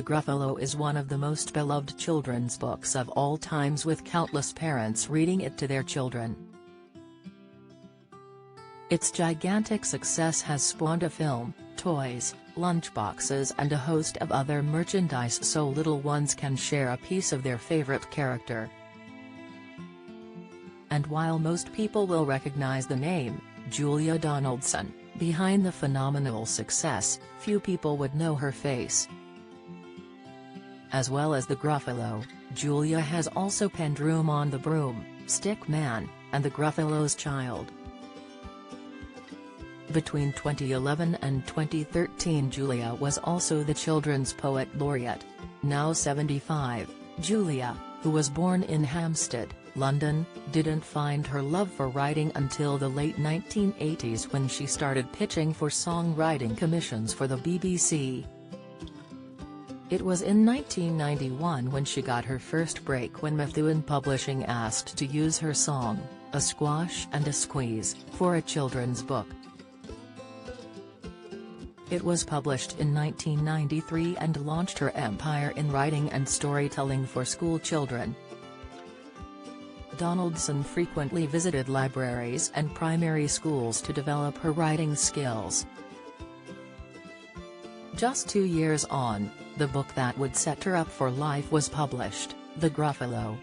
The Gruffalo is one of the most beloved children's books of all times, with countless parents reading it to their children. Its gigantic success has spawned a film, toys, lunchboxes and a host of other merchandise so little ones can share a piece of their favorite character. And while most people will recognize the name, Julia Donaldson, behind the phenomenal success, few people would know her face. As well as the Gruffalo, Julia has also penned Room on the Broom, Stick Man, and The Gruffalo's Child. Between 2011 and 2013, Julia was also the Children's Poet Laureate. Now 75, Julia, who was born in Hampstead, London, didn't find her love for writing until the late 1980s when she started pitching for songwriting commissions for the BBC. It was in 1991 when she got her first break when Methuen Publishing asked to use her song, A Squash and a Squeeze, for a children's book. It was published in 1993 and launched her empire in writing and storytelling for school children. Donaldson frequently visited libraries and primary schools to develop her writing skills. Just 2 years on, the book that would set her up for life was published, The Gruffalo.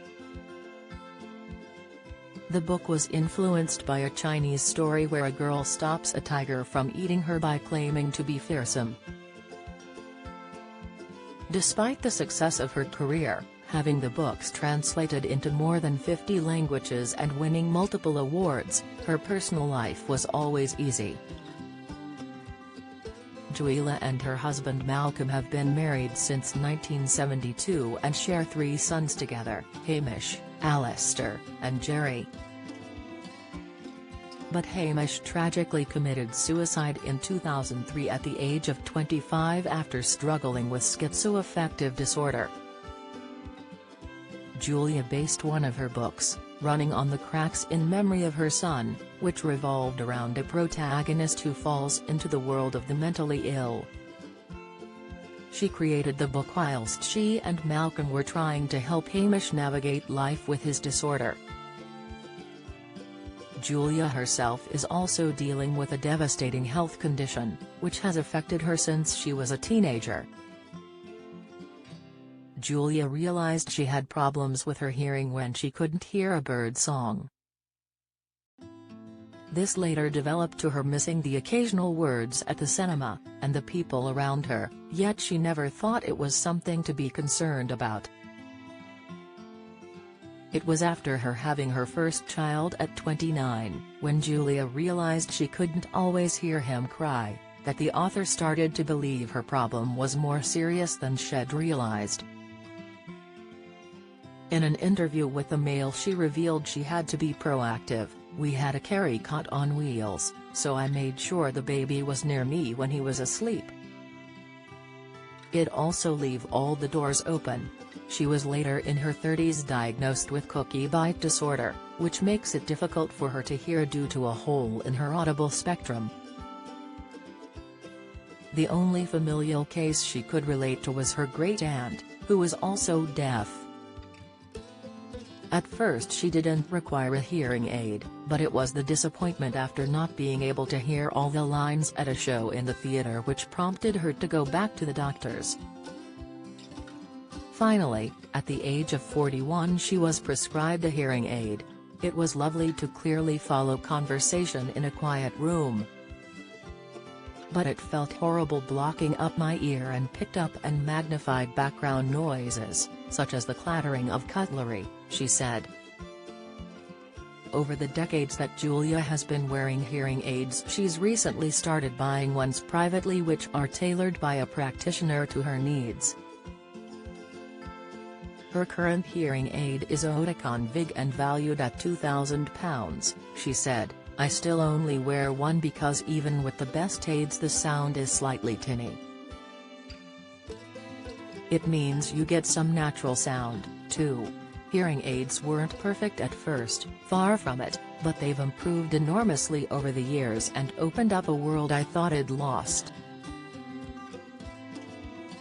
The book was influenced by a Chinese story where a girl stops a tiger from eating her by claiming to be fearsome. Despite the success of her career, having the books translated into more than 50 languages and winning multiple awards, her personal life was always easy. Julia and her husband Malcolm have been married since 1972 and share 3 sons together, Hamish, Alistair, and Jerry. But Hamish tragically committed suicide in 2003 at the age of 25 after struggling with schizoaffective disorder. Julia based one of her books, Running on the Cracks, in memory of her son, which revolved around a protagonist who falls into the world of the mentally ill. She created the book whilst she and Malcolm were trying to help Hamish navigate life with his disorder. Julia herself is also dealing with a devastating health condition, which has affected her since she was a teenager. Julia realized she had problems with her hearing when she couldn't hear a bird song. This later developed to her missing the occasional words at the cinema, and the people around her, yet she never thought it was something to be concerned about. It was after her having her first child at 29, when Julia realized she couldn't always hear him cry, that the author started to believe her problem was more serious than she'd realized. In an interview with the Mail, she revealed she had to be proactive. "We had a carry cot on wheels, so I made sure the baby was near me when he was asleep. I'd also leave all the doors open." She was later in her 30s diagnosed with cookie bite disorder, which makes it difficult for her to hear due to a hole in her audible spectrum. The only familial case she could relate to was her great-aunt, who was also deaf. At first she didn't require a hearing aid, but it was the disappointment after not being able to hear all the lines at a show in the theater which prompted her to go back to the doctors. Finally, at the age of 41 she was prescribed a hearing aid. "It was lovely to clearly follow conversation in a quiet room. But it felt horrible blocking up my ear and picked up and magnified background noises, such as the clattering of cutlery," she said. Over the decades that Julia has been wearing hearing aids, she's recently started buying ones privately which are tailored by a practitioner to her needs. Her current hearing aid is a Oticon Vig and valued at £2,000, she said. "I still only wear one because even with the best aids the sound is slightly tinny. It means you get some natural sound, too." Hearing aids weren't perfect at first, far from it, but they've improved enormously over the years and opened up a world I thought I'd lost.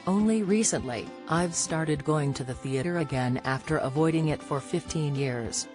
Only recently, I've started going to the theater again after avoiding it for 15 years.